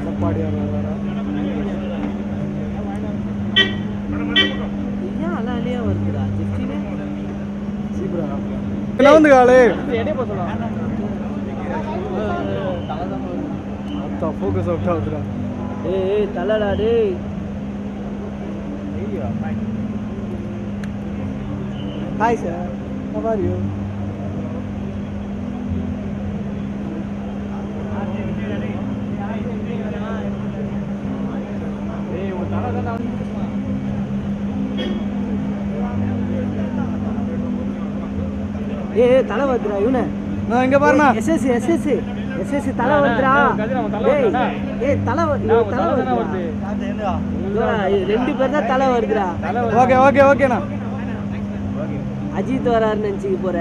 எடப்பாடியார் ஏன் அலையா வருதுடா ஜெஸ்டினே சீப்ரா என்ன வந்து காலே எடே போ சொல்றா அத்தா ஃபோக்கஸ் அவுட் ஆகுதுடா ஏய் தலடா டேய் ஐயா Hi sir, how are you? ஏய் தலை வருதுடா இவனே நான் இங்க பாருண்ணா எஸ்எஸ்சி தலை வருதுடா ஏய் தலை வருது ரெண்டு பேர் தான் தலை வருதுடா ஓகே ஓகே ஓகேண்ணா அஜித் வராருன்னு நினச்சிக்க போற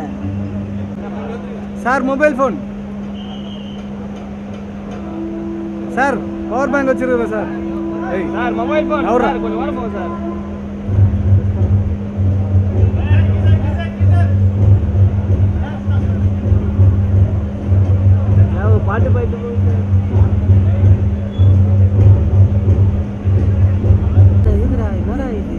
sir mobile phone sir power bank வச்சிருக்கேன் sir sir mobile phone sir கொஞ்சம் வர போங்க சார் நான் பாட்டு பாட்டு போங்க இதுடா என்னடா இது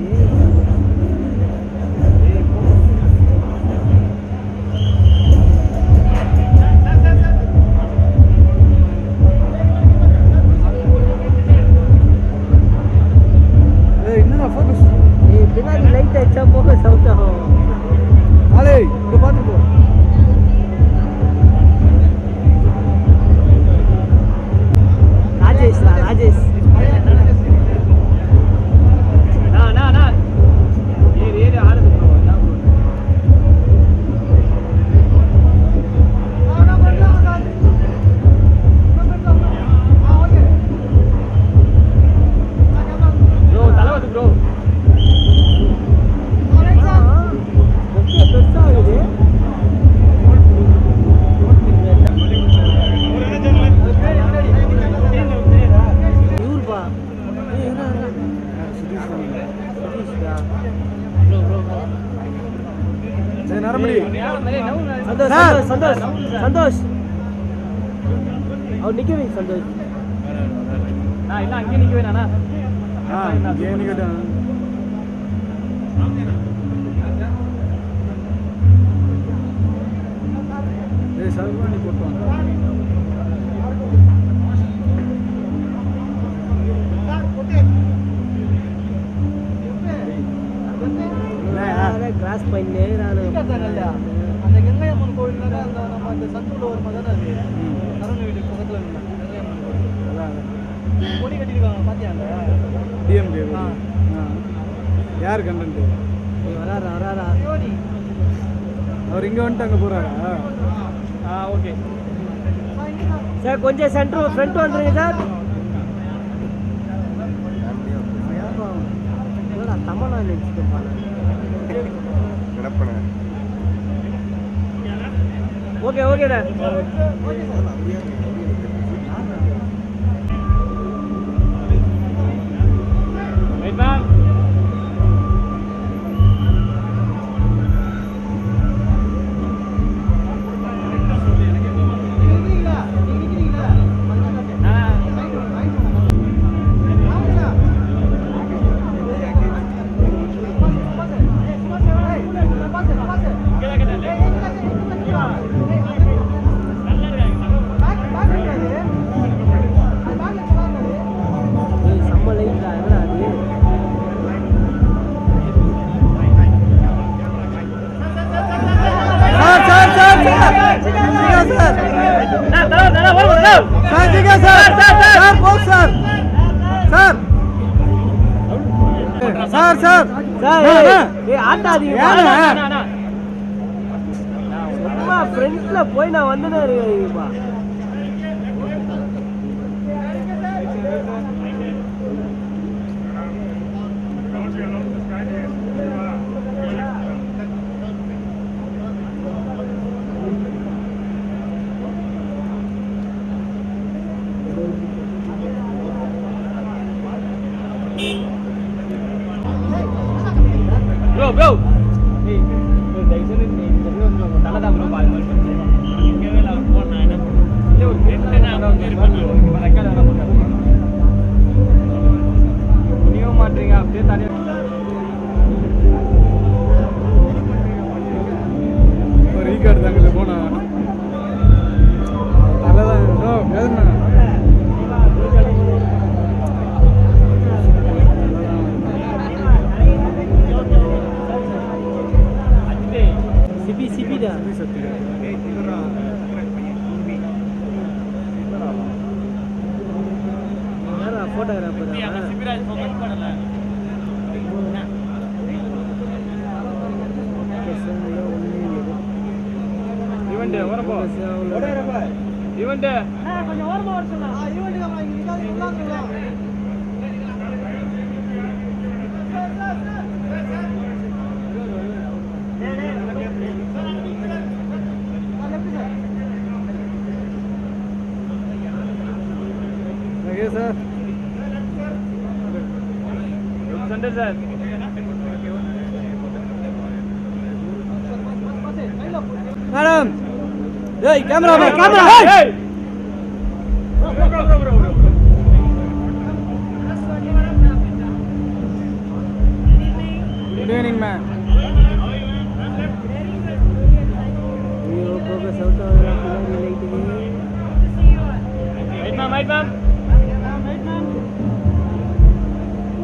பின்னாடி லைட் அடிச்சா போக சவுட் ஆகும் அலே இங்க பாத்து போ ராஜேஷ் நா ஏறு ஆடுது ப்ரோ ப்ரோ தலைவது ப்ரோ சந்தோஷ் அவர் நிக்க வை சந்தோஷ் நான் இல்ல அங்கே நிக்க வேணானா இங்கே நிக்கடா ஏய் சல்மானி போட்டுவாங்க கிராஸ் பண்ணே நான் அந்த கங்கையம்மன் கோயில்ல அந்த நம்ம அந்த சத்துள்ள ஒரு மதம் அது சரவண வீடு பக்கத்துல கொடி கட்டிருக்காங்க பாத்தியாங்க டிஎம்கே யார் கண்டென்ட் வராரா அவர் இங்க வந்துட்டு அங்க போறாரா ஓகே சார் கொஞ்சம் சென்டர் ஃப்ரண்ட் வந்துருங்க சார் தமிழா நினைச்சுக்கோப்பா ஓகே ஓகேடா ஃப்ரெண்ட்ஸ்ல போய் நான் வந்துனே இருக்கேன்ப்பா bro hey daiso ni tala da bro bal mal ikke vela phone na na le நீயும் மாட்டீங்க அப்படியே தனியாக ஒரு ரீகார்டு தாங்க போனா தலைதான் எதுனா சிபிடா யாரா ஃபோட்டோகிராஃபர் ஈவெண்ட் வரப்போ ஈவெண்ட் கொஞ்சம் ஓரமா வர சொன்னா ஈவென்ட்க்கு அப்புறம் இங்க நிக்காதீங்க okay sir Sunday sir madam ஏய் கேமரா கேமரா ஏய் குட் ஈவினிங் மேம் ஐயோ ஃபோக்கஸ் அவுட் ஆகுது லைட்டுக்கு ரைட் மேம்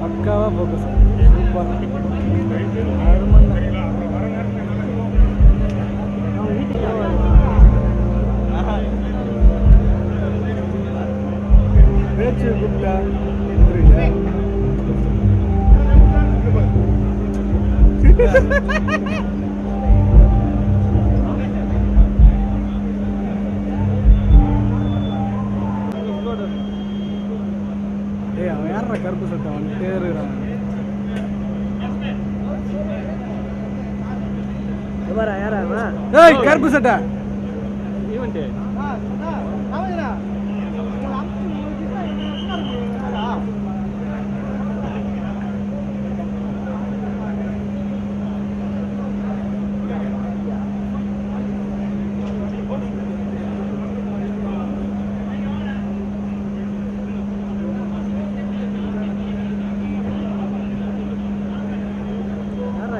பக்காவா ஃபோக்கஸ் சூப்பர் அருமண்ணா பேச்சு குப்தா ஏய் அவன் யாரா கருப்பு சட்டை வந்துட்டே இருக்கிறான் யாரா ஏய் கருப்பு சட்டை ஈவெண்ட்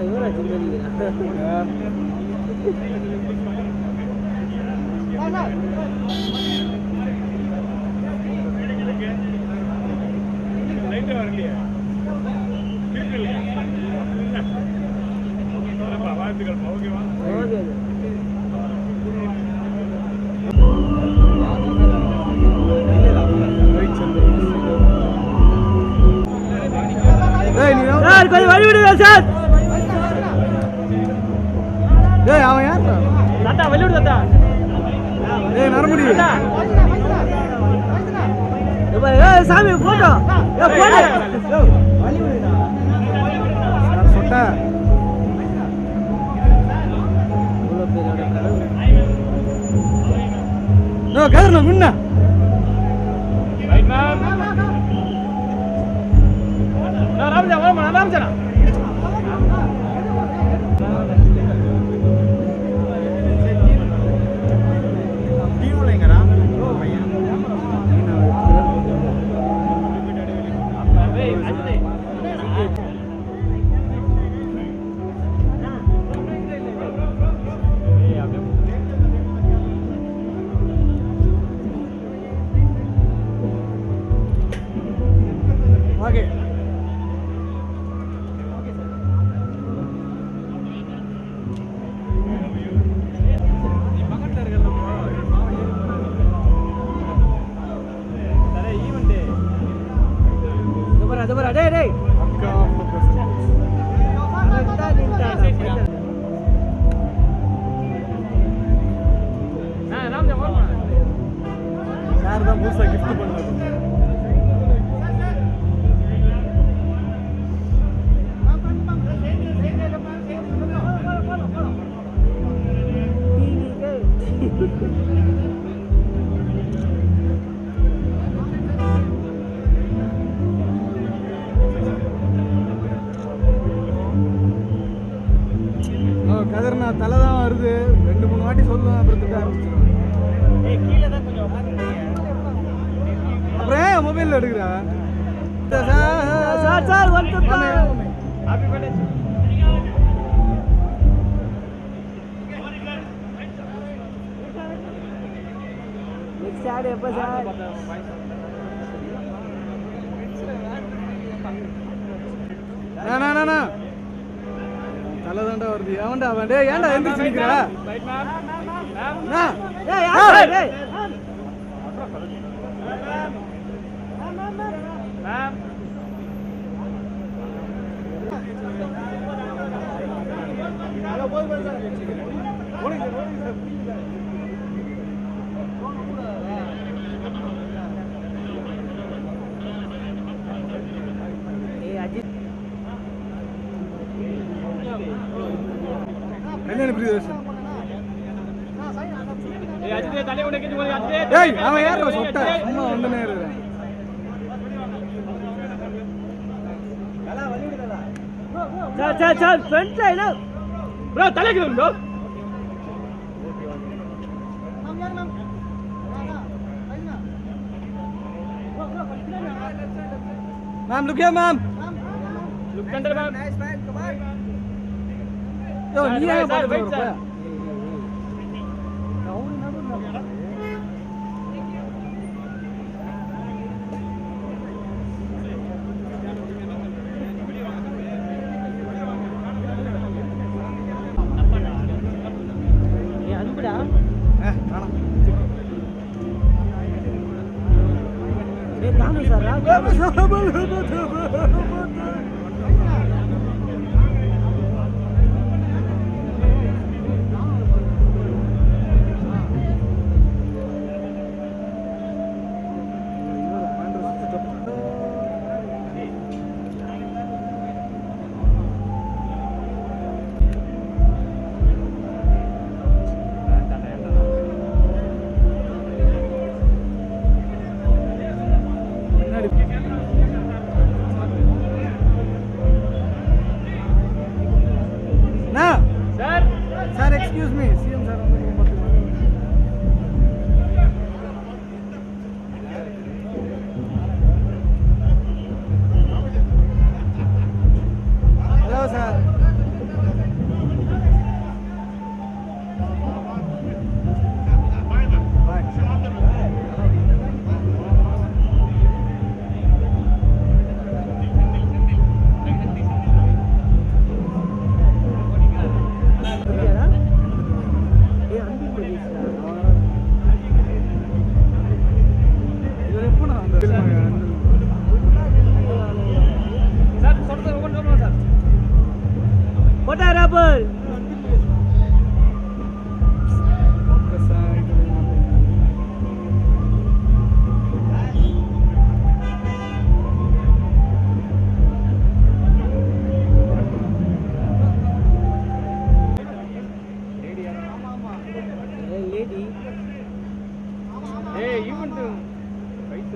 இவரா சிந்தனிக்கிறா கொஞ்சம் வழி விடுங்க சார். ஏய் அவன் யார் தாத்தா வெளிய விடு தாத்தா. ஏய் நரமுடி ஏய் சாமி போட்டோ ஏய் போடு வழி விடுடா சார் சொட்ட இவ்வளோ பேரோட கடவுள் நோ கதர்ல முன்ன ரைட் மேம். நான் ராமஜா வாமா ராமஜா. ஓகே ஜபரா டேய் டேய் அக்கா ஃபோக்கஸ் கரெக்ட்டா நின்டா ராமஜா வாமா. யார் தான் புதுசா gift பண்ணது கதர்னா தலை தான் வருது 2-3 வாட்டி சொல்லுவேன் அப்புறம் திட்ட ஆரம்பிச்சிடும். கீழே தான் கொஞ்சம் உட்கார்ந்துட்டீங்க மொபைல் எடுக்கிறா சார் சார் வந்து ஹாப்பி பர்த்டே நெக்ஸ்ட் ஆட் எப்போ சார் தலை தாண்டா வருது ஏன்டா அவன் டேய் ஏன்டா எந்திரிச்சு நிக்கிறா ரைட் மேம் ஏய் யார் டேய் மேம் ஏய் அஜித் என்ன பிரியதர்ஷன் ஏய் அஜித் தலைய உனக்கு இது அஜித் டேய் அவன் யாரோ சொட்ட சும்மா வந்துனே இருக்கறான் sir sir sir front line bro தலைக்கு bro ma'am look here ma'am look under ma'am yo நீ ஏன் சார், பாத்து wait, sir. வரப்ப ஏய் அனுப்புடா வேணாம் ஏய் தானு sir sir sir excuse me CM sir வந்து ஹலோ சார் ஏய் அன்பு மகேஷ்டா இவர் எப்போ நான் அந்த சார் சொல்றது ஒவ்வொரு சொல்லுங்க சார் போட்டா ராபர் ஏய் லேடி ஏய் ஈவென்ட் ரைட்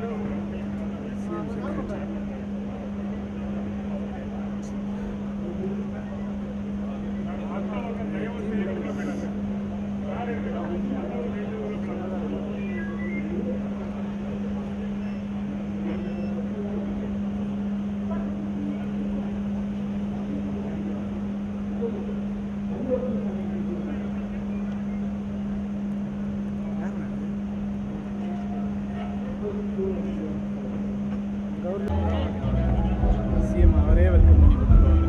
சிஎம் அவரே வெல்கம் பண்ணி கொடுத்துருவாங்க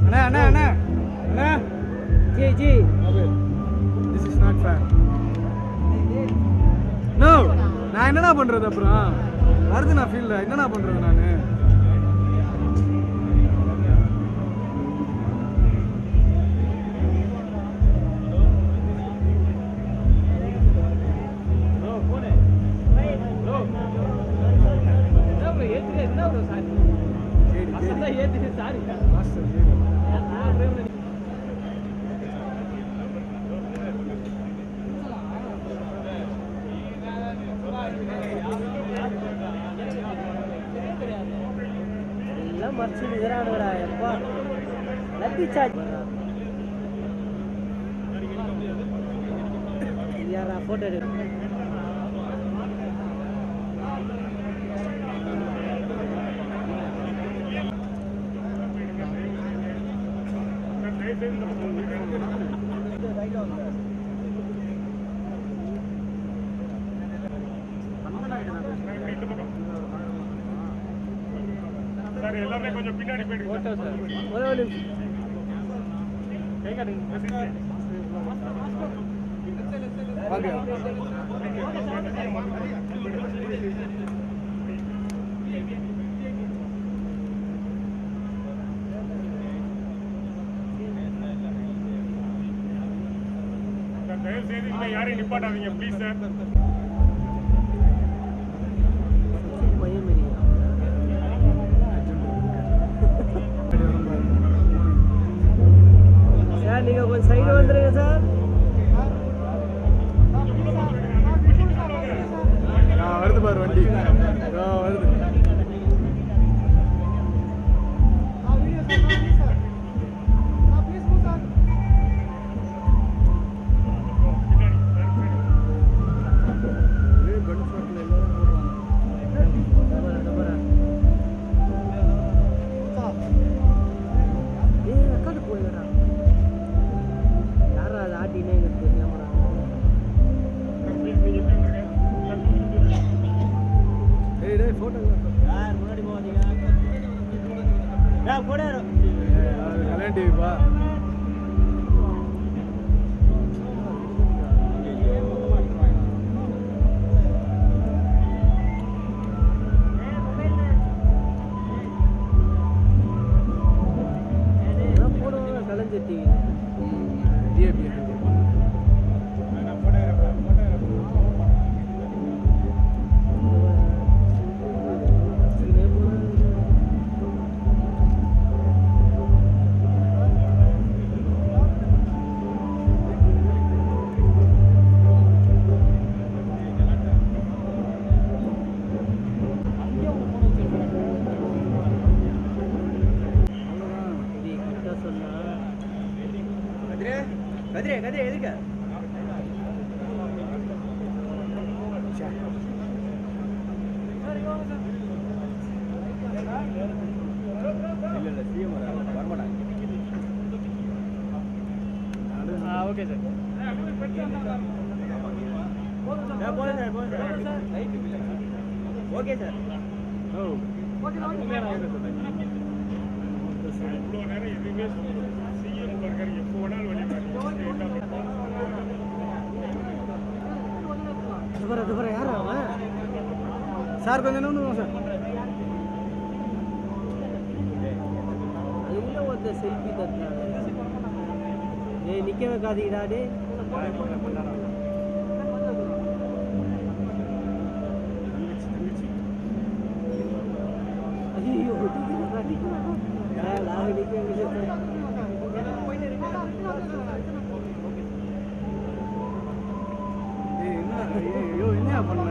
அண்ணா அண்ணா அண்ணா அண்ணா ji ji this is not fair no நான் என்னடா பண்றது அப்புறம் வருது நான் ஃபீல்ல என்னடா பண்றது நான் ப்ரோ போனே ப்ரோ என்ன ப்ரோ ஏத்துங்க என்ன ப்ரோ சாரி அசல்ல ஏத்துங்க சாரி மாஸ்டர் எல்லாம் மறைச்சு நிகரானுடா எப்பா லத்தி சார்ஜ் யாரா போட்டோ எடு சார் எல்லாமே கொஞ்சம் பின்னாடி போயிடுங்க ஓட்டோ சார் ஒரே ஒரு நிமிஷம் கை காட்டுங்க வாங்க சார் தயவு செய்து இங்க யாரையும் நிப்பாட்டாதீங்க ப்ளீஸ் சார் சார் நீங்க கொஞ்சம் சைடு வந்துருங்க சார் வருது பாரு வண்டி வருது கல்யாண டிவிப்பா கலைஞர் டிவி டிஏபி கதிரே கதிரே எதுக்கு ஓகே சார் ஓகே சார் இவ்வளோ நேரம் எதுவுமே சிஎம் இருக்காரு எப்போ வேணாலும் வெளியே யார் அவன் சார் கொஞ்சம் நோண்டுவோம் சார் அது உள்ள ஒருத்த செல்ஃபி தட்டுறாங்க டேய் நிற்க வைக்காதீங்கடா டே ஐயோ ஐயோ என்ன பண்ண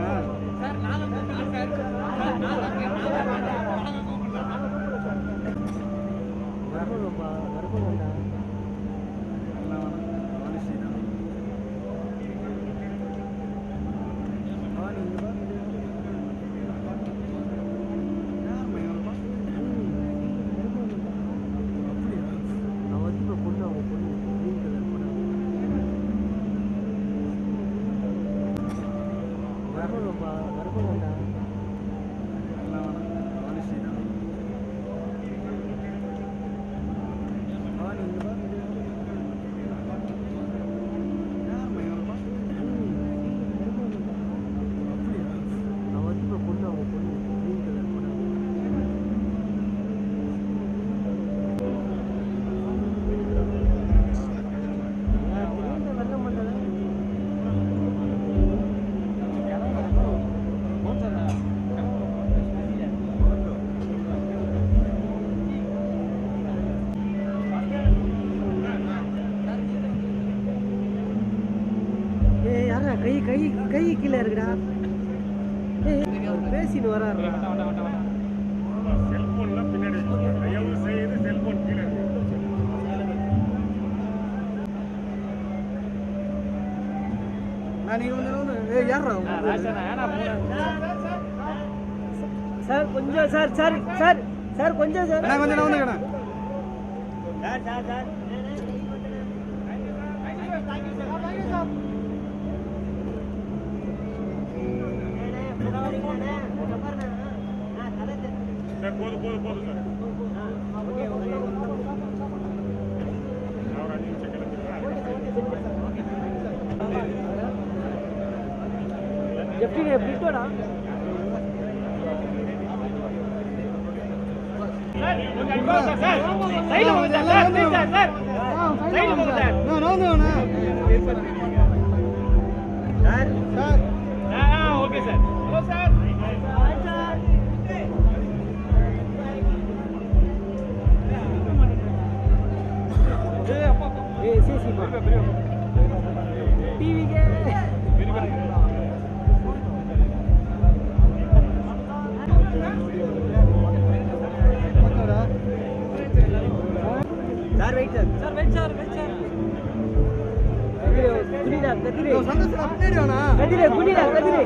கை கை கை கீழே இருக்குடா பேசின்னு வராரு செல்போன்லாம் பின்னாடி தயவு செய்து செல்போன் கீழே நீங்க வந்து யாரா சார் கொஞ்சம் சார் சார் சார் சார் கொஞ்சம் சார் நான் கொஞ்சம் நவுந்துக்கணும் சார் சார் சார் சார் போதும் ஒரு 5 நிமிஷம் கிளம்பிடுவேன். எப்படி பிரிட்டோடா சைடுல போங்க சார் சார் சைடுல போங்க சார் நோந்துவண்ணா sir sir okay sir hello sir ஏய் சிசி டிவி கே சார் வெயிட் சார் குடிடா கதிரே சந்தோஷம் பின்னாடி வேணா கதிரே குடிடா கதிரே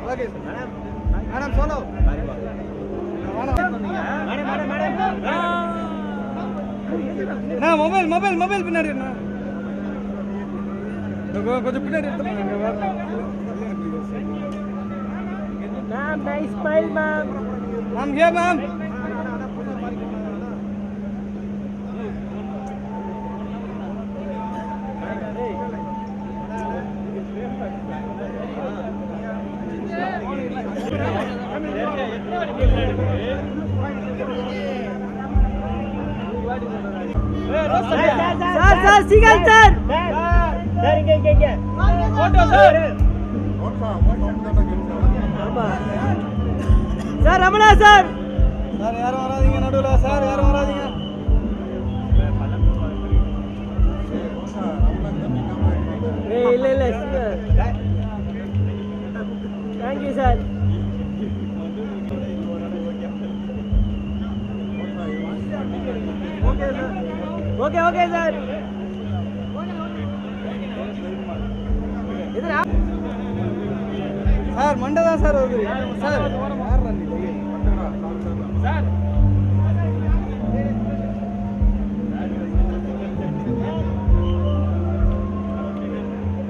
okay madam madam solo mobile பின்னாடி என்ன கொஞ்சம் பின்னாடி ma'am nice smile ma'am ma'am here ma'am sir சிகல் சார் சார் இங்க போட்டோ சார் ஆமா சார் ரமணா சார் சார் யாரும் வராதீங்க நடுவுல சார் யாரும் வராதீங்க ஏய் இல்ல thank you sir okay sir இதுடா சார் மண்டை தான் சார் வருது சார் சார்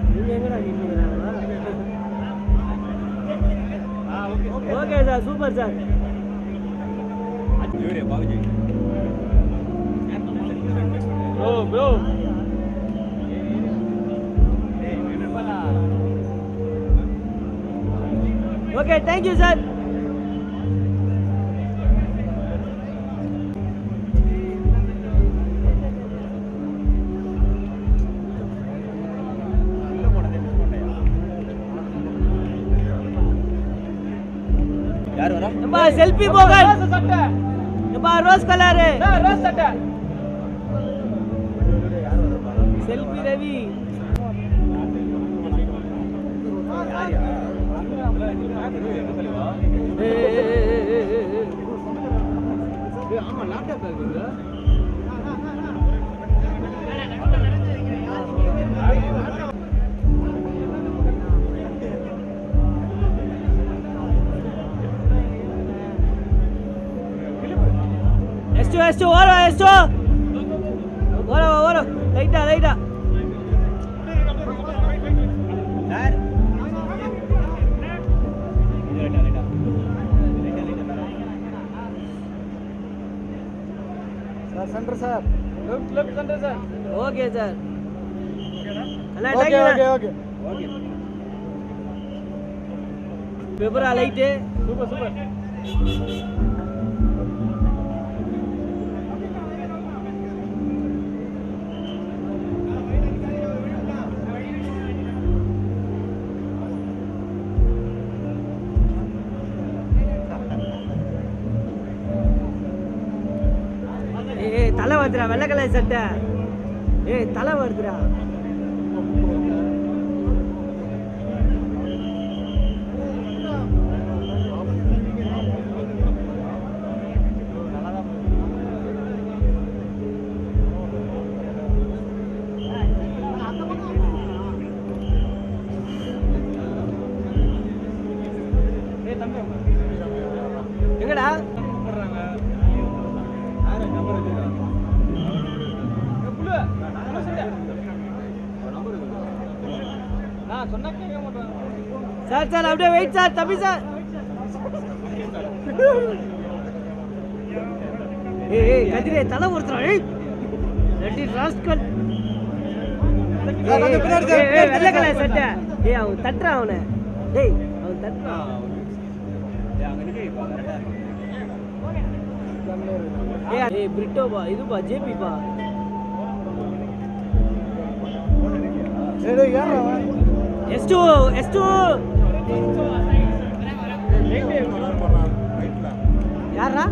நீங்க எங்கடா நின்னீங்களா okay sir super sir bro okay thank you sir யார் வரா நம்ம செல்ஃபி போகல் நம்ம ரோஸ் கலர் ரோஸ் சட்டை செல்ஃபி ரவி ஆமா லேப்டாப் இருக்குங்க எஸ்டோ ஓர லைட்டா sir centre sir left centre sir okay sir okay பெப்பரா லைட் சூப்பர் தலை வருதுடா வெள்ளை கலர் சட்டை தலை வருதுடா எங்கடா சார் அப்படியே வெயிட் சார் தம்பி சார் ஏய் கதிரே தலை ஒருத்தரா ஏய் ரெட்டி ராஸ்கல் வெள்ளை கலர் சட்டை ஏய் அவன் தட்டுறான் அவனை டேய் அவன் தட்டுறான் ஏய் பிரிட்டோபா இதுபா ஜேபிபா S2 யாரா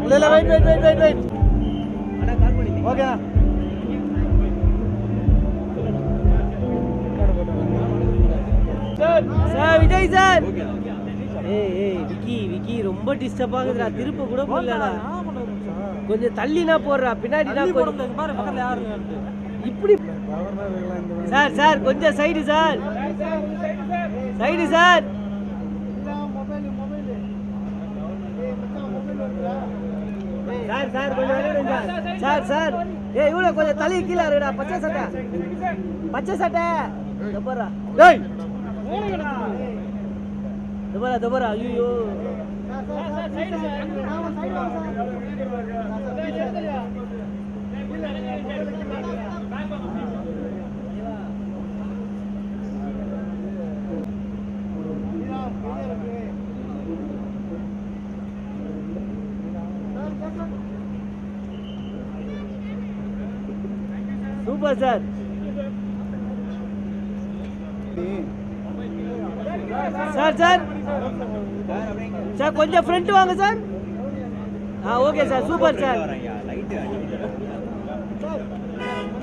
இல்ல வெயிட் ஓகேண்ணா சார் விஜய் சார் ஏய் விக்கி ரொம்ப டிஸ்டர்ப் ஆகுதுடா திருப்ப கூட போடலடா கொஞ்சம் தள்ளினா போடுறா பின்னாடினா கொஞ்சம் பாரு பக்கத்துல யாரு இப்படி சார் கொஞ்சம் சைடு சார் சார் கொஞ்சம் விளையாடுங்க சார் ஏய் இவ்வளவு கொஞ்சம் தள்ளி கீழே இருடா பச்சை சட்டை தப்பறா டேய் தப்பறா ஐயோ சூப்பர் சார் சார் கொஞ்சம் ஃப்ரண்ட் வாங்க sir okay sir super sir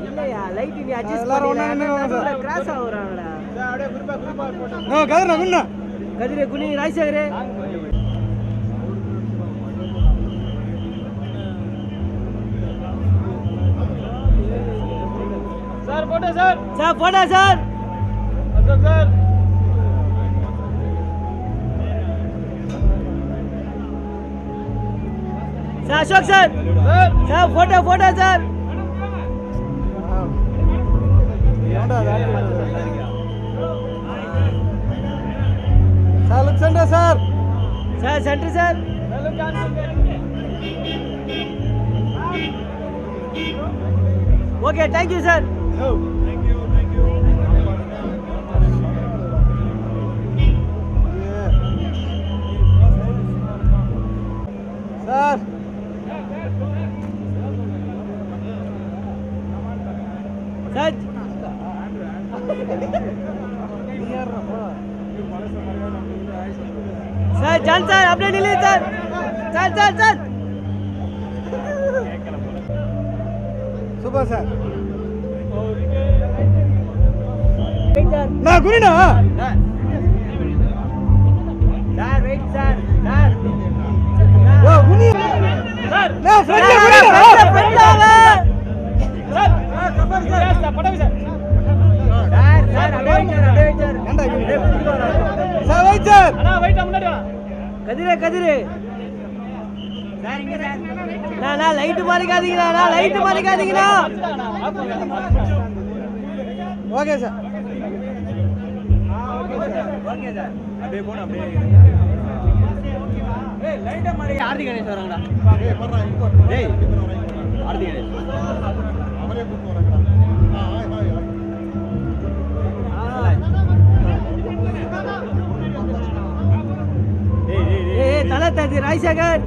இல்லையா லைட் நீ அட்ஜஸ்ட் பண்ணல கிராஸ் ஆகுறாங்கடா கதிரே குனி ராஜசேகரே photo sir Ashok sir photo sir centre sir okay thank you sir sir John sir அப்படியே நில்லு சார் சூப்பர் சார் நான் குனினா சார் வெயிட் சார் ஓ குனி சார் நான் ஃப்ரெண்ட் கதிரே நான் லைட் மாறிக்காதீங்கண்ணா ஓகே சார் அப்படியே போன அப்படியே ஏய் லைட்ட மாறி ஆர்த்தி கணேஷ் வராங்கடா டேய் ஆர்த்தி கணேஷ் அவரே கூட்டி வராங்கடா தலை Thanthi Rajasekar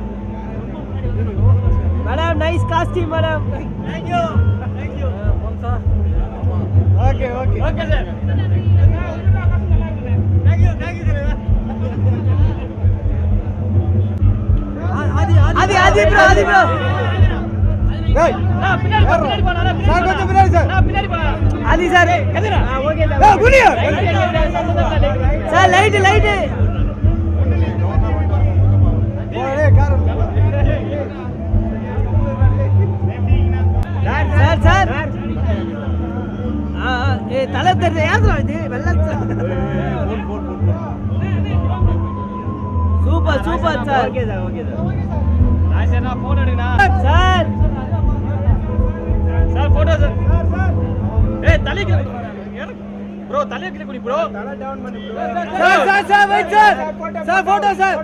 madam nice costume madam thank you okay sir Aadhi bro டேய் பின்னாடி போடா Aadhi sir okay sir light sir தலை தெரிஞ்ச ஏன் இது வெள்ள super sir okay sir phone எடுங்கண்ணா சார் போட்டோ சார் ஏய் தலைக்கு ப்ரோ தலைய கிட்ட குடி ப்ரோ. தலை டவுன் பண்ணி bro. Sir wait sir. Sir photo sir.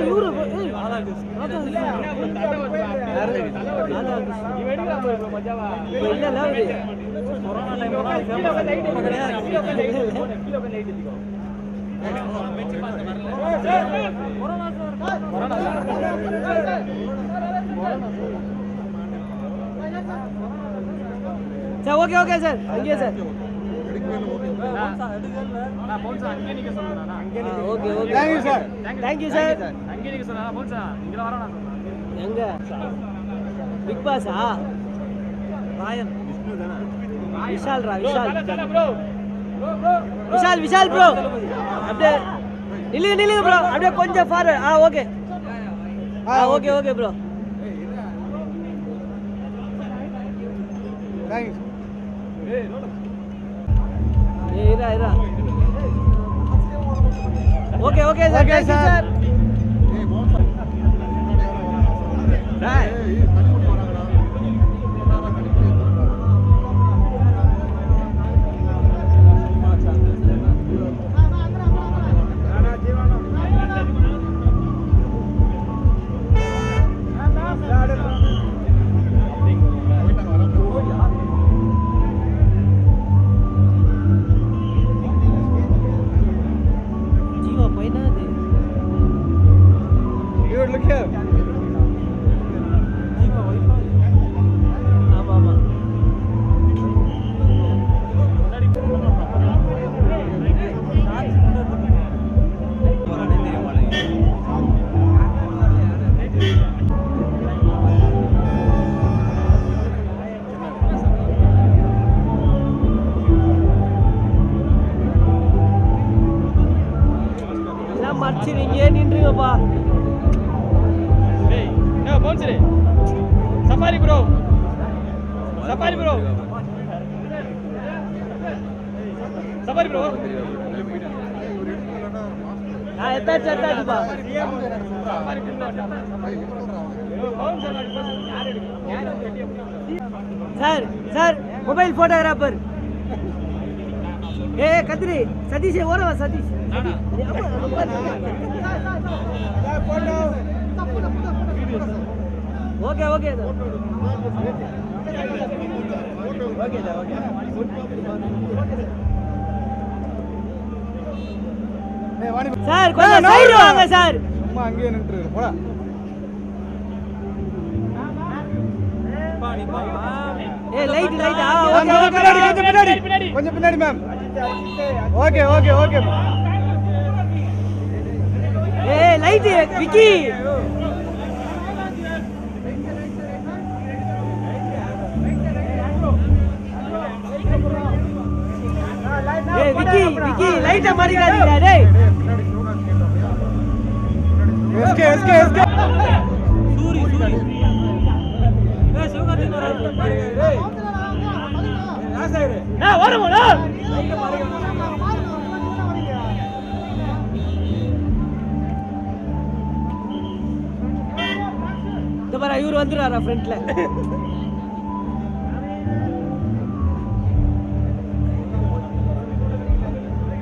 இவரு ஆதாக்கு இல்ல கொரோனா டைம்ல சார் ஓகே ஓகே சார் அங்கே sir okay okay thank you sir. Thank you sir எங்க பிக் பாஸா ராயன் விஷால் விஷால் ப்ரோ அப்படியே நில்லுங்க ப்ரோ அப்படியே கொஞ்சம் forward okay okay bro thank you. இரா okay sir Okay, sir. Sir Jeeva பையனா அது You look here. ஆமா எல்லாம் மறைச்சிருங்க நின்றுங்கப்பா ஏய் என்ன போன்சரே சஃபாரி ப்ரோ சஃபாரி ப்ரோ எத்தாச்சுப்பா சார் மொபைல் போட்டோகிராஃபர் கத்திரி சதீஷ் ஓரவா சதீஷ் ஓகே ஏய் வாணி சார் கொஞ்சம் சைடு வாங்க சார் சும்மா அங்கேயே நின்னுட்டு போடா. லைட் கொஞ்சம் பின்னாடி ma'am. Okay light Vicky Vicky லைட்டை மாறிக்காதீங்க டேய் எஸ்கே இந்த பாரு இவர் வந்துறாரா ஃப்ரண்ட்ல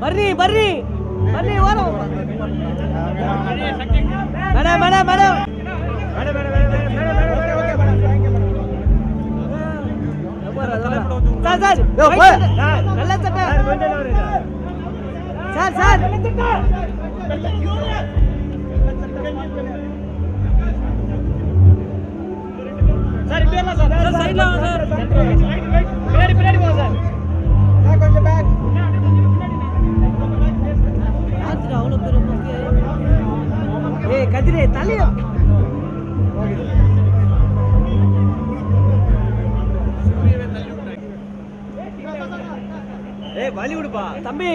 பர்ரி வரோம் மேடம் சார் நல்ல சட்டை சார் சைடுல வாங்க சார் பின்னாடி போங்க சார் கொஞ்சம் பேக். அவ்வளோ பேர் கதிரே தலையா பாலிவுட்பா தம்பி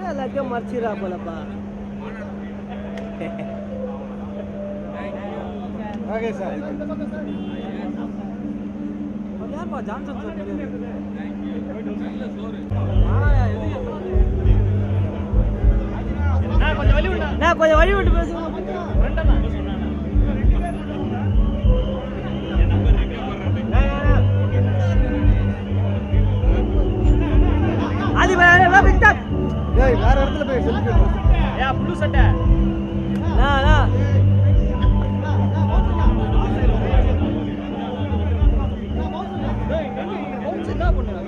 எல்லாத்தையும் மறைச்சிடா போலப்பா ஓகே சார். யார்ப்பா ஜான்சன் சார் கொஞ்சம் வழி விட்டு பேசுங்க வேற இடத்துல போய் செல்ஃபி ஏன் ப்ளூ சட்டை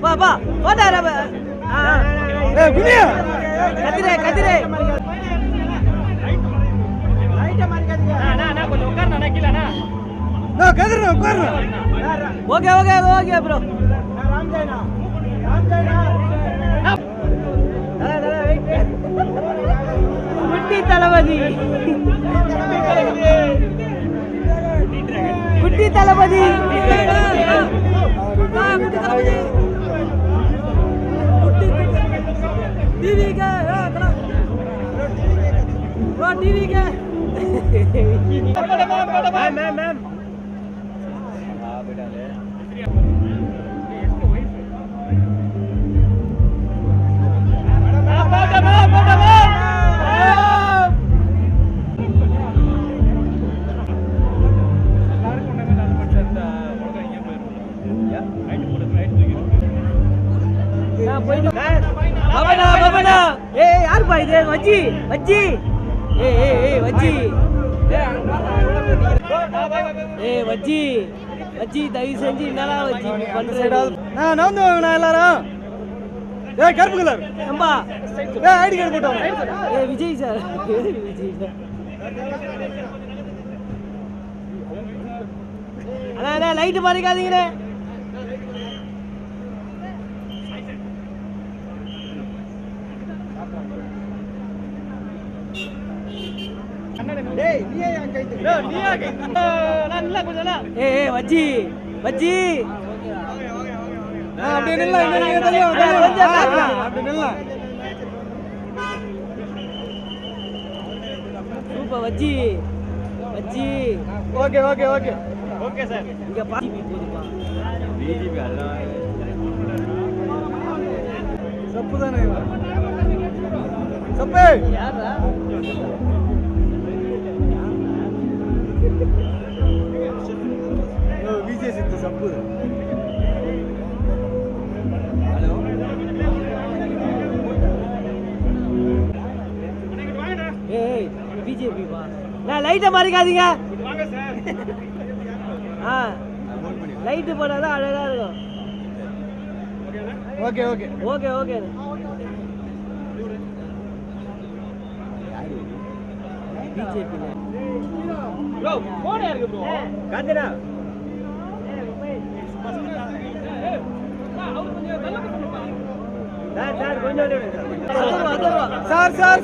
வா வா போடா ஏய் குனியா கதிரே கொஞ்சம் உட்கார்ண்ணா கீழண்ணா நான் கதிரேன் உட்காருங்க ஓகே ப்ரோ குட்டி தளபதி மேம் யாருப்பா இது வச்சி வச்சி தயவு செஞ்சு என்னடா வச்சி பண்றடா நான் நவுந்து வாங்கண்ணா எல்லாரும் ஏய் கருப்பு கலர் அம்பா ஏய் ஐடி கார்டு போட்டோம் விஜய் சார் அண்ணா லைட்டு மறைக்காதீங்கண்ணே ஏய் வச்சி அப்படி நில்ல அப்படி நில்ல சூப்பர் வச்சி ஓகே ஓகே சார் இங்க பாத்தி போதுப்பா பிஜிபி அதான் சப்பு தானே சப்பு யாரா விஜய் சித்து சப்பு ஹலோ ஏய் பிஜேபி பா நான் லைட்டை மறைக்காதீங்க வாங்க சார் லைட்டு போட்டாதான் அழகா இருக்கும் ஓகே பிஜேபி ப்ரோ போன் யாருக்கு ப்ரோ காந்தினா சார் கொஞ்சம்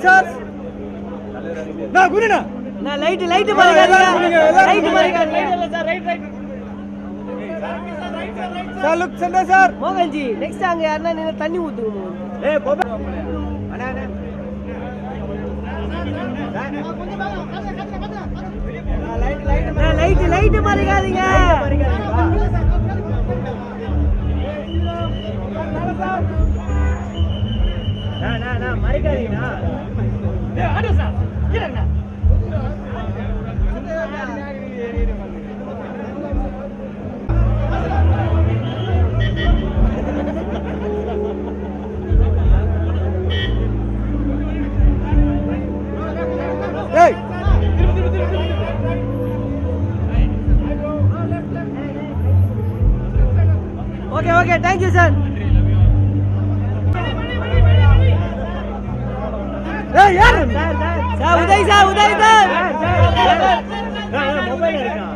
சார் நான் குனினா நான் லைட்டு மறைக்காதீங்க சார் ரைட் சார் லுக் சென்டா சார் மோகன்ஜி நெக்ஸ்ட் அங்க யாருன்னா நீங்க தண்ணி ஊத்துங்க ஏய் கோபா அண்ணா லைட்டு மறைக்காதீங்க மறைக்காதீங்கண்ணா ஏய் ஓகே தேங்க்யூ சார் ஏய் யார் சார் உதய் சார் மொபைல் இருக்கா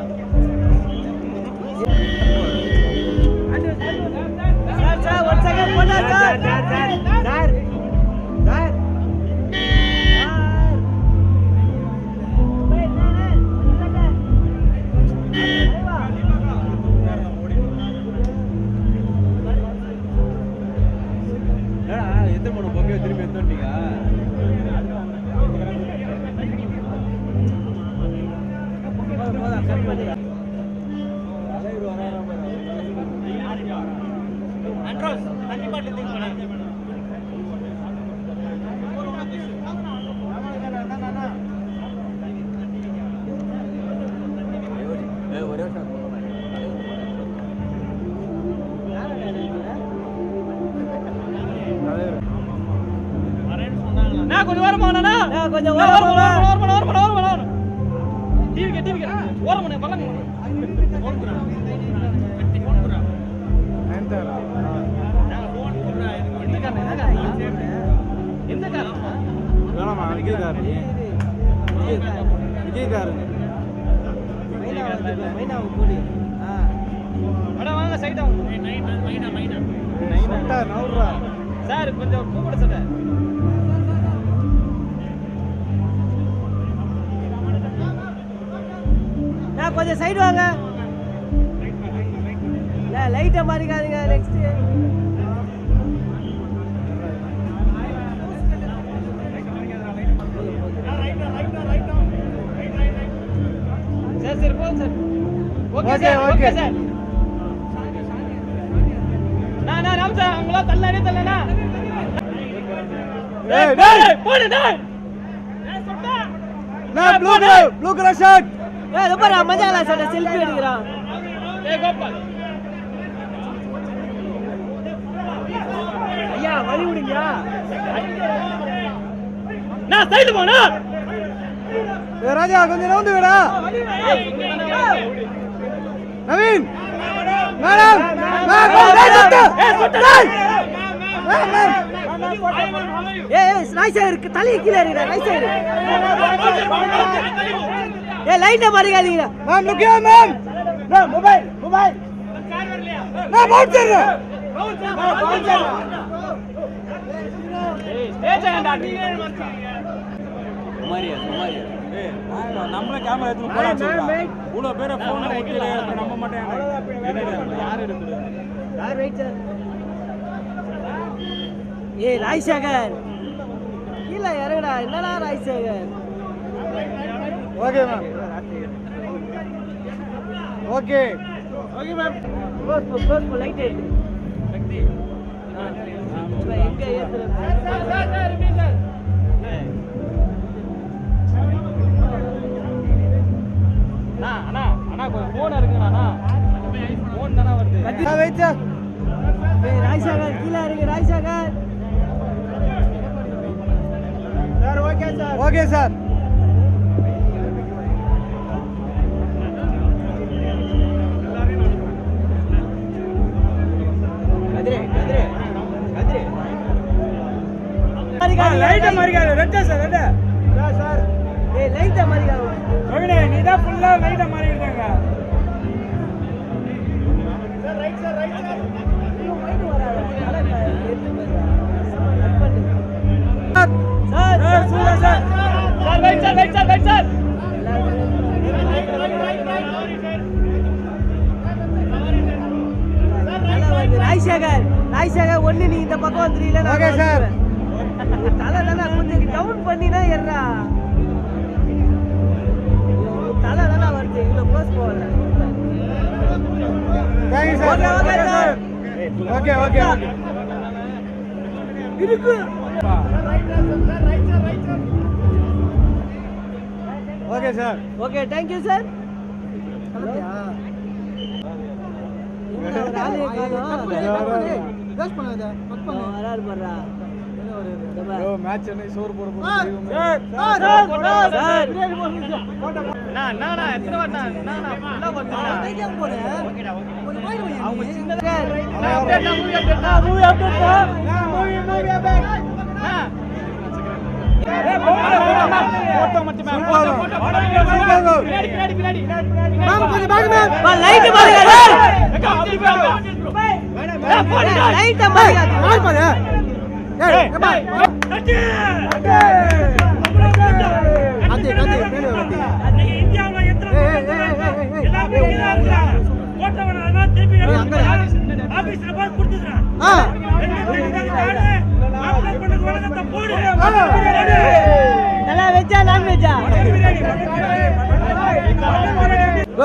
சார் ஒரு செகண்ட் போனா சார் சார் எத்தனை மணி பொக்கே திருப்பி எடுத்துட்டீங்க ஒரே கொஞ்சம் ஓரமா வாடா கொஞ்சம் ஓரமா டிவி ஓரமா பல்லங்க எந்த காரணம் வேணாமா விஜய்காரன் மைனாவை போடு அட வாங்க சைடா சட்டா நவுறா சார் கொஞ்சம் கூப்பிட சார் நான் கொஞ்சம் சைடு வாங்க லைட்டை மாறிக்காதீங்க நெக்ஸ்ட் சரி போங்க சார் ஓகே சார் நான் ராம் சார் அவங்கள தள்ளனா போடு ப்ளூ கலர் ஷர்ட் ரொம்ப மஜாலா சார் செல்ஃபி எடுக்கிறான் கோபால் ஐயா வழி விடுங்க நான் சைடு போனா ராஜா கொஞ்சம் நவுந்து விடா நவீன் மேடம் ரைட் சைடு தலை கீழ இருக்கு ரைட் சைடு லைட்டை மாறிக்காதீங்க ma'am look here ma'am mobile நான் பவுன்சர் நம்மள கேமரா எடுத்து போட சொல்றா இவ்வளவு பேரை போன் ஓட்டில நம்ப மாட்டேன் யார் எடுக்குது யார் வெயிட் சார் ராஜசேகர் கீழ இறங்குடா என்னடா Rajasekar okay ma'am okay ma'am close light ஏத்து சக்தி எங்க ஏத்துற சார் அண்ணா கொஞ்சம் போன் இருக்குங்கண்ணா போன் தானே வருது வெயிட் சார் ராஜசேகர் கீழே இருக்கு ராஜசேகர் சார் ஓகே சார் லைட்டை மாறிக்காத ரெட்டா சார் ரெட்டா சார் லைட்டை மாறிக்காத ரவினே நீ தான் ஃபுல்லா லைட்டை மாறிடுங்க சார் ரைட் சார் ராஜசேகர் ஒண்ணு நீ இந்த பக்கம் வந்துறீல ஓகே சார் தலை தானே கொஞ்சம் டவுன் பண்ணினா ஏறா தலை தானே வருது இவ்வளோ க்ளோஸ் போகல தேங்க்யூ சார் ஓகே இருக்கு okay sir okay thank you sir match என்ன சோறு போட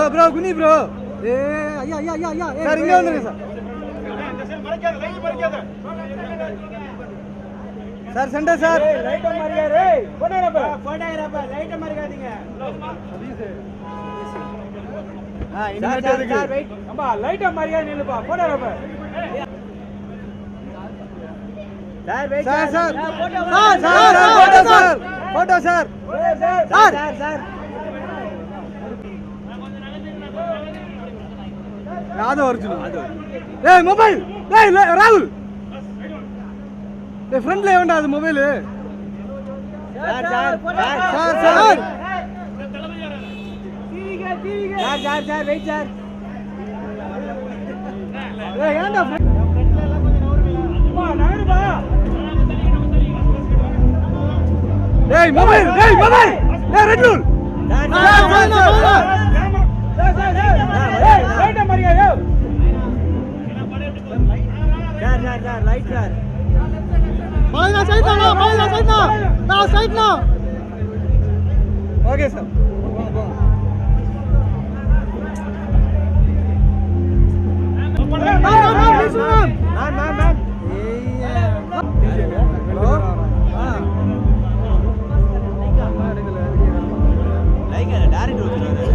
ப்ரோ குனி ப்ரோ சார் இங்க வந்துருங்க சார் சென்டர் சார் லைட் மாறியாரே போட்டோகிராஃபர் லைட் மாறிக்காதீங்க இனிமேட் இருக்கு சார் வெயிட் அம்மா லைட் மாறியா நில்லுப்பா photographer sir wait sir sir sir, sir photo sir photo sir sir sir Yadav Arjun ஏய் மொபைல் ஏய் ராகுல் ஏய் ஃப்ரண்ட்ல ஏண்டா அது mobile sir sir sir sir sir sir wait sir ஏய் ஏண்டா ஏய் மொபைல் ஏய் red rule sir sir sir right sir okay sir ma'am ma'am ma'am like direct ஓடுறாரு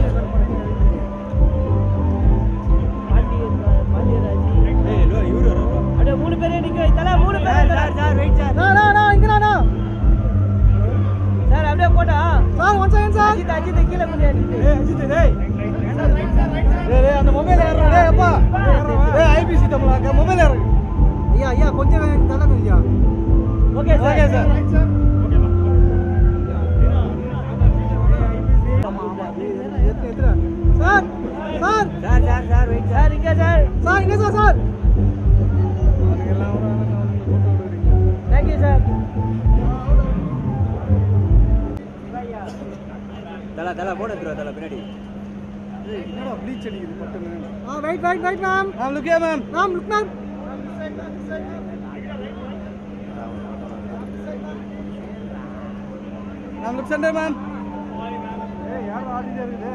ஏய் லோ இவரு வராரு அப்படியே 3 பேரே நிக்க வைத்தல 3 பேரே sir sir wait sir sir அப்படியே போடா அஜித் கீழ முடியாது டேய் அந்த மொபைல் ஏறடா டேய் அப்பா டேய் ஐபிசி தமிழா மொபைல் ஏறு ஐயா கொஞ்சம் தள்ள கொஞ்சம் okay okay sir sir sir sir sir sir wait sir இங்க சார் சார் இங்க சார் தேங்க் யூ சார் தல தல போன் எடுத்துரு தல பின்னாடி என்னடா ப்ளீச் அடிக்குது பட்டுன்னு wait ma'am ma'am look here ma'am look ma'am ma'am look centre ma'am ஏய் யார் ஆடிட்டே இருக்குது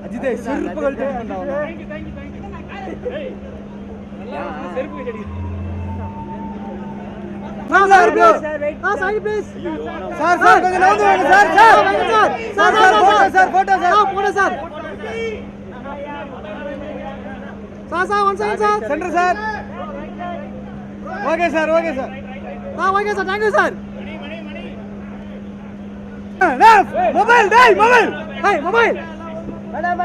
அஜிதே செருப்புகள் டேக் பண்ணா sir please sir please sir sir கொஞ்சம் நவுந்து வாங்க sir sir photo sir one second sir centre sir okay sir thank you sir mobile டேய் மொபைல் மொபைல் மேடம்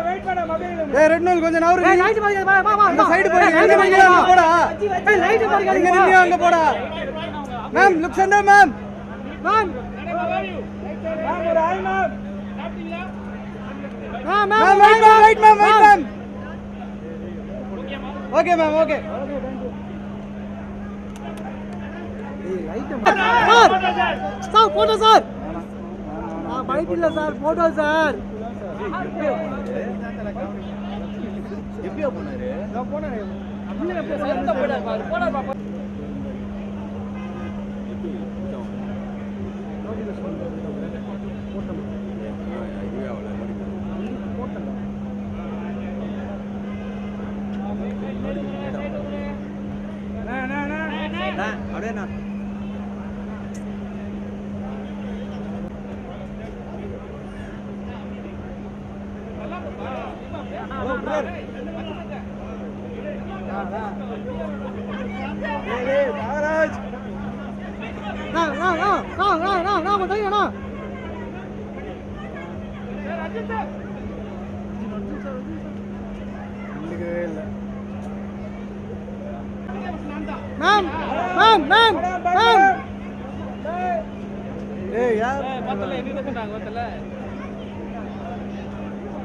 வெயிட் பண்ணு மொபைல் ஏய் ரெட் நூல் கொஞ்சம் நவுறு லைட் பாருங்க வா அந்த சைடு போய் எங்க நின்னியோ அங்க போடா லைட் பாருங்க எங்க நின்னியோ அங்க போடா ma'am look centre ma'am ma'am ஒரு ஆய் ma'am ma'am wait ma'am okay ma'am okay sir photo sir bite இல்ல சார் போட்டோ சார் எப்படியோ போனாரு அப்படியே நாகராஜ் ஏய் யார் பத்தல எங்க சொன்னாங்க பத்தல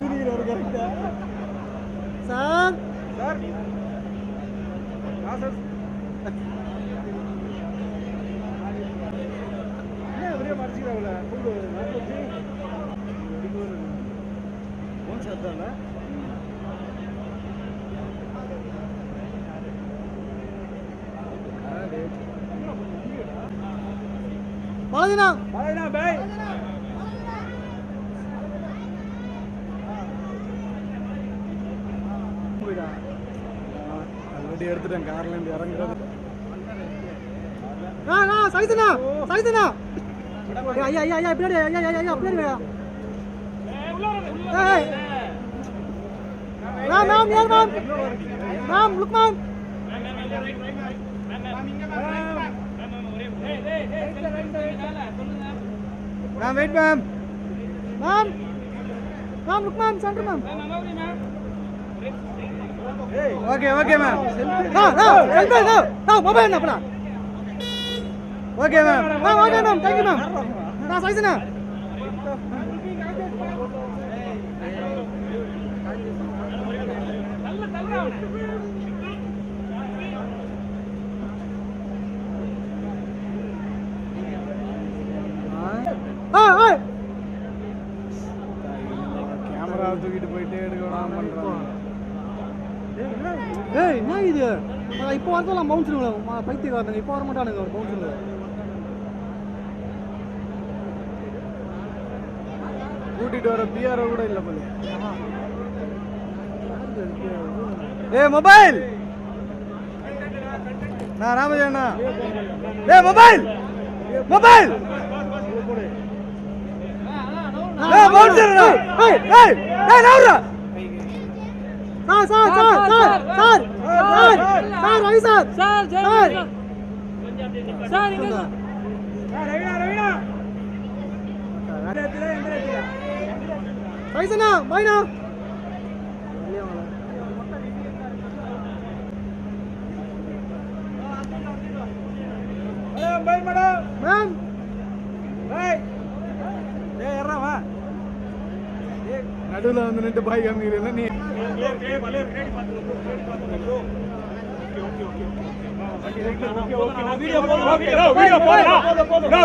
துணியில கரெக்ட்டா சார் சார் சார் என்ன ஒரே மறைச்சிக்கல ஃபுல் நாற்பத்தி ஒன் சத்தல பாலதினா பை ஆல்ரெடி எடுத்துட்டேன் கார்ல இருந்து இறங்குறது சைதனா ஐயா பின்னாடி ஐயா பின்னாடி ஏய் ma'am look ma'am ma'am wait ma'am. Ma'am ma'am look ma'am centre ma'am. Okay okay ma'am. Mobile என்ன பண்ணா? Okay ma'am. Okay ma'am thank you ma'am. நான் சைஸ்னா கேமரா தூக்கிட்டு போயிட்டே எடுக்கணும் பண்றாங்க. ஏய் என்ன இது? இப்போ வரதெல்லாம் பவுன்ஸுங்களா பைத்தியக்காரனுங்க. இப்போ வர மாட்டானுங்க பவுன்ஸுங்க. கூட்டிட்டு வர பிஆர்ஓ கூட இல்ல போல. ஏய் மொபைல். நான் ராமஜண்ணா. ஏய் மொபைல். மொபைல். ஏய் பவுன்சர். ஏய் ஏய் ஏய் நவுரா. Sir Ravi sir. சார் இங்க சார். ரவினா. பைசனா பைனா. Ma'am madam. மேம். ஏய். ஏய் ஏறா வா. நடுவுல வந்து நின்னு பாய் காமிக்கிறீல நீ. வீடியோ போங்கடா.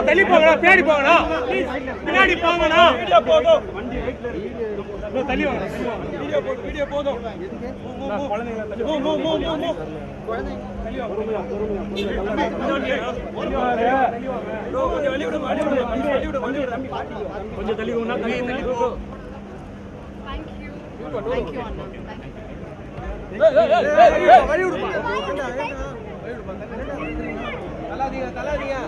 தள்ளி போங்கடா, பின்னாடி போங்கடா. பின்னாடி போங்கடா. வீடியோ போதும். தள்ளி வாங்க. வீடியோ போதும். குழந்தைகளை தள்ளி கொஞ்சம் தள்ளி வாங்க. Thank you, Anna. தலாதியா